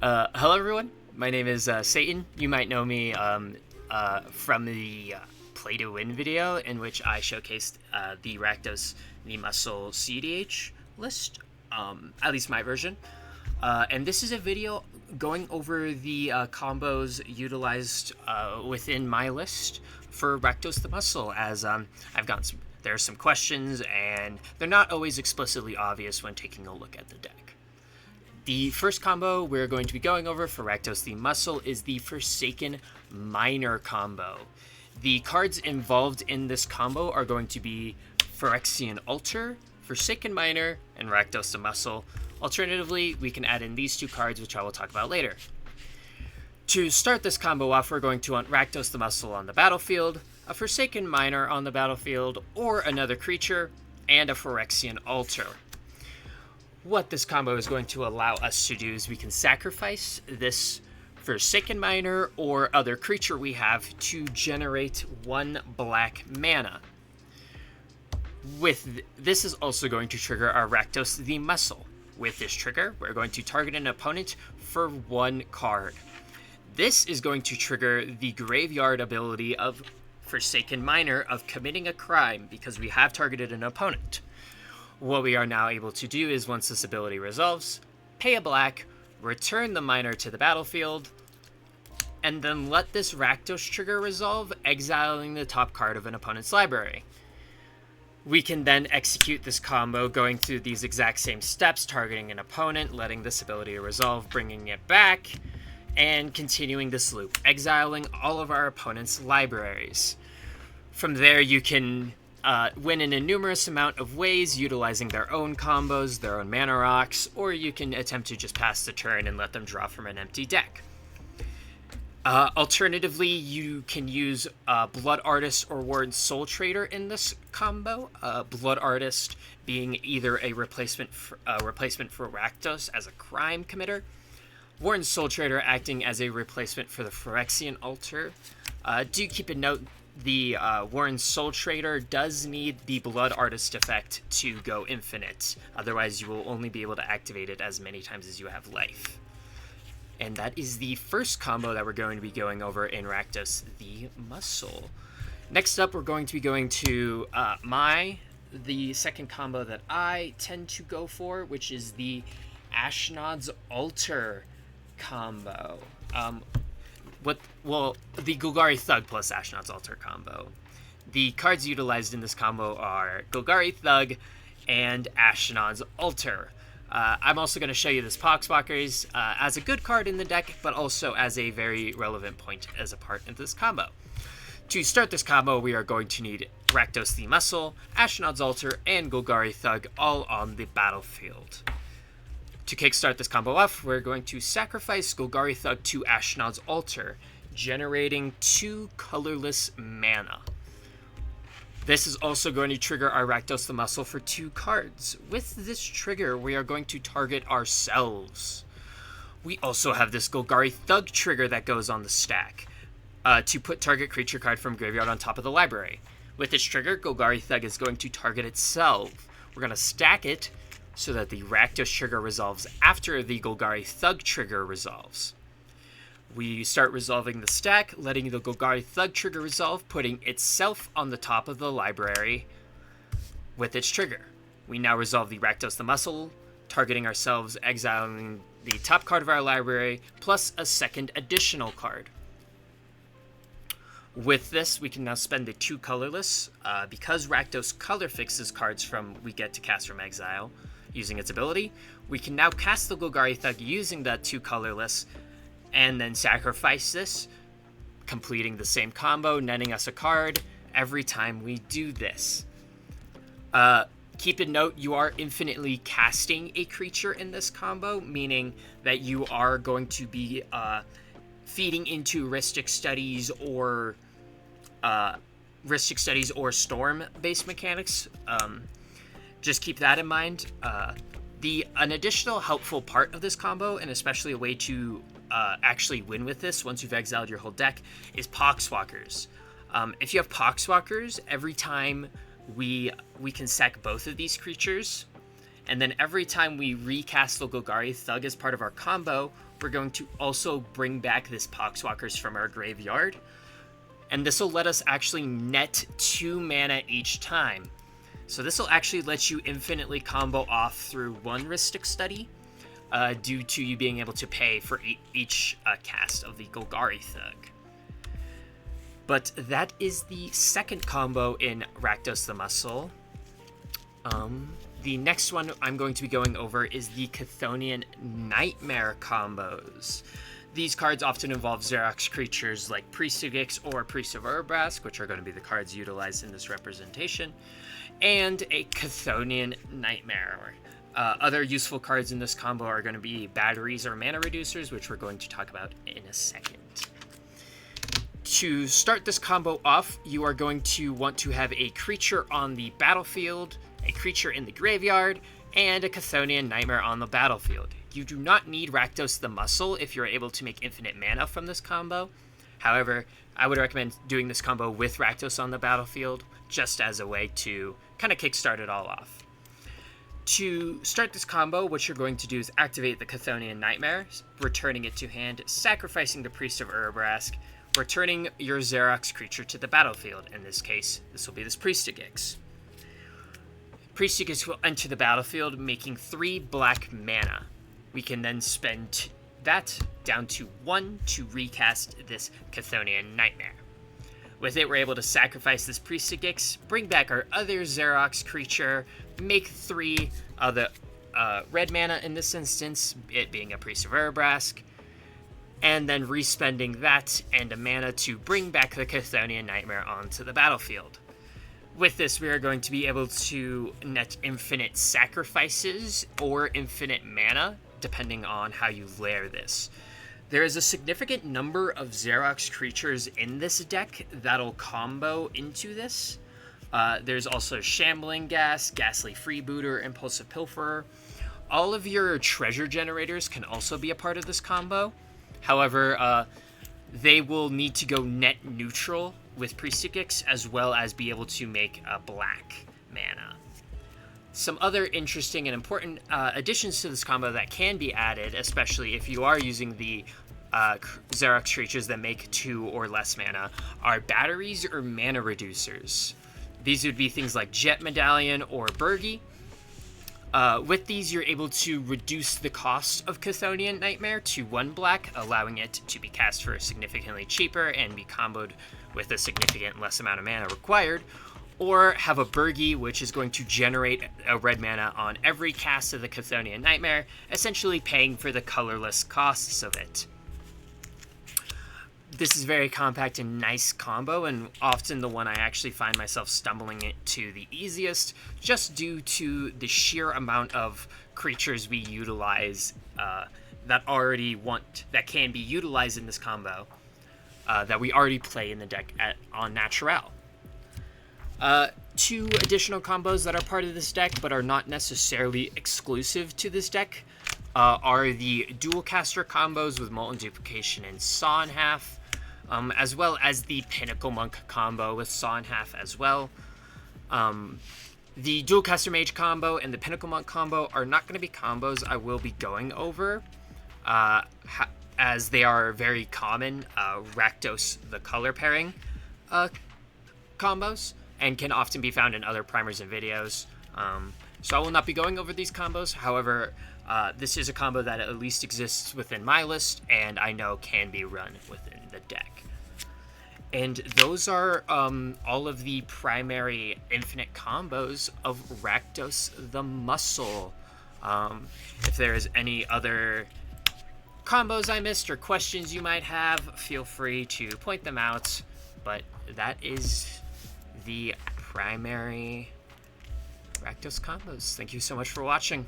Hello everyone, my name is Satan. You might know me from the Play to Win video in which I showcased the Rakdos The Muscle cEDH list, at least my version. And this is a video going over the combos utilized within my list for Rakdos The Muscle, as I've gotten there are some questions and they're not always explicitly obvious when taking a look at the deck. The first combo we're going to be going over for Rakdos The Muscle is the Forsaken Miner combo. The cards involved in this combo are going to be Phyrexian Altar, Forsaken Miner, and Rakdos The Muscle. Alternatively, we can add in these two cards, which I will talk about later. To start this combo off, we're going to want Rakdos The Muscle on the battlefield, a Forsaken Miner on the battlefield, or another creature, and a Phyrexian Altar. What this combo is going to allow us to do is we can sacrifice this Forsaken Miner or other creature we have to generate 1 black mana. This is also going to trigger our Rakdos The Muscle. With this trigger, we're going to target an opponent for 1 card. This is going to trigger the graveyard ability of Forsaken Miner of committing a crime because we have targeted an opponent. What we are now able to do is, once this ability resolves, pay a black, return the miner to the battlefield, and then let this Rakdos trigger resolve, exiling the top card of an opponent's library. We can then execute this combo going through these exact same steps, targeting an opponent, letting this ability resolve, bringing it back, and continuing this loop, exiling all of our opponent's libraries. From there, you can win in a numerous amount of ways, utilizing their own combos, their own mana rocks, or you can attempt to just pass the turn and let them draw from an empty deck. Alternatively, you can use Blood Artist or Warden Soul Trader in this combo. Blood Artist being either a replacement for Rakdos as a crime committer, Warden Soul Trader acting as a replacement for the Phyrexian Altar. Do keep a note, the Warren Soul Trader does need the Blood Artist effect to go infinite. Otherwise, you will only be able to activate it as many times as you have life. And that is the first combo that we're going to be going over in Rakdos The Muscle. Next up, we're going to be going to the second combo that I tend to go for, which is the Ashnod's Altar combo. The Golgari Thug plus Ashnod's Altar combo. The cards utilized in this combo are Golgari Thug and Ashnod's Altar. I'm also going to show you this Poxwalkers as a good card in the deck, but also as a very relevant point as a part of this combo. To start this combo, we are going to need Rakdos The Muscle, Ashnod's Altar, and Golgari Thug all on the battlefield. To kickstart this combo off, we're going to sacrifice Golgari Thug to Ashnod's Altar, generating 2 colorless mana. This is also going to trigger our Rakdos The Muscle for 2 cards. With this trigger, we are going to target ourselves. We also have this Golgari Thug trigger that goes on the stack to put target creature card from graveyard on top of the library. With this trigger, Golgari Thug is going to target itself. We're going to stack it so that the Rakdos trigger resolves after the Golgari Thug trigger resolves. We start resolving the stack, letting the Golgari Thug trigger resolve, putting itself on the top of the library with its trigger. We now resolve the Rakdos The Muscle, targeting ourselves, exiling the top card of our library, plus a second additional card. With this, we can now spend the 2 colorless. Because Rakdos color fixes cards we get to cast from exile, using its ability, we can now cast the Golgari Thug using that 2 colorless, and then sacrifice this, completing the same combo, netting us a card every time we do this. Keep in note, you are infinitely casting a creature in this combo, meaning that you are going to be feeding into Rhystic Studies or Storm-based mechanics. Just keep that in mind. An additional helpful part of this combo, and especially a way to actually win with this once you've exiled your whole deck, is Poxwalkers. If you have Poxwalkers, every time we can sack both of these creatures, And then every time we recast the Golgari Thug as part of our combo, we're going to also bring back this Poxwalkers from our graveyard. And this will let us actually net 2 mana each time. So this will actually let you infinitely combo off through 1 Rhystic Study, due to you being able to pay for each cast of the Golgari Thug. But that is the second combo in Rakdos the Muscle. The next one I'm going to be going over is the Chthonian Nightmare combos. These cards often involve Xerox creatures like Priest of Ix or Priest of Urabrask, which are going to be the cards utilized in this representation, and a Chthonian Nightmare. Other useful cards in this combo are going to be batteries or mana reducers, which we're going to talk about in a second. To start this combo off, you are going to want to have a creature on the battlefield, a creature in the graveyard, and a Chthonian Nightmare on the battlefield. You do not need Rakdos the Muscle if you're able to make infinite mana from this combo. However, I would recommend doing this combo with Rakdos on the battlefield, just as a way to kind of kickstart it all off. To start this combo, what you're going to do is activate the Chthonian Nightmare, returning it to hand, sacrificing the Priest of Urabrask, returning your Xerox creature to the battlefield. In this case, this will be this Priest of Ix. Priest of Ix will enter the battlefield, making 3 black mana. We can then spend that down to 1 to recast this Chthonian Nightmare. With it, we're able to sacrifice this Priest of Ix, bring back our other Xerox creature, make 3 of the red mana in this instance, it being a Priest of Urabrask, and then respending that and a mana to bring back the Chthonian Nightmare onto the battlefield. With this, we are going to be able to net infinite sacrifices or infinite mana, depending on how you layer this. There is a significant number of Xerox creatures in this deck that'll combo into this. There's also Shambling Gas, Ghastly Freebooter, Impulsive Pilferer. All of your treasure generators can also be a part of this combo. However, they will need to go net neutral with Priest of Ix, as well as be able to make a black mana. Some other interesting and important additions to this combo that can be added, especially if you are using the Xerox creatures that make 2 or less mana, are batteries or mana reducers. These would be things like Jet Medallion or Burgi. With these, you're able to reduce the cost of Chthonian Nightmare to 1 black, allowing it to be cast for significantly cheaper and be comboed with a significant less amount of mana required. Or have a Burgi, which is going to generate a red mana on every cast of the Chthonian Nightmare, essentially paying for the colorless costs of it. This is very compact and nice combo, and often the one I actually find myself stumbling it to the easiest, just due to the sheer amount of creatures we utilize that can be utilized in this combo, that we already play in the deck on Natural. 2 additional combos that are part of this deck, but are not necessarily exclusive to this deck, are the Dual Caster combos with Molten Duplication and Saw in Half, as well as the Pinnacle Monk combo with Saw in Half as well. The Dual Caster Mage combo and the Pinnacle Monk combo are not going to be combos I will be going over, as they are very common Rakdos the color pairing combos, and can often be found in other primers and videos. So I will not be going over these combos. However, this is a combo that at least exists within my list, and I know can be run within the deck. And those are all of the primary infinite combos of Rakdos the Muscle. If there is any other combos I missed or questions you might have, feel free to point them out. But that is the primary Rakdos combos. Thank you so much for watching.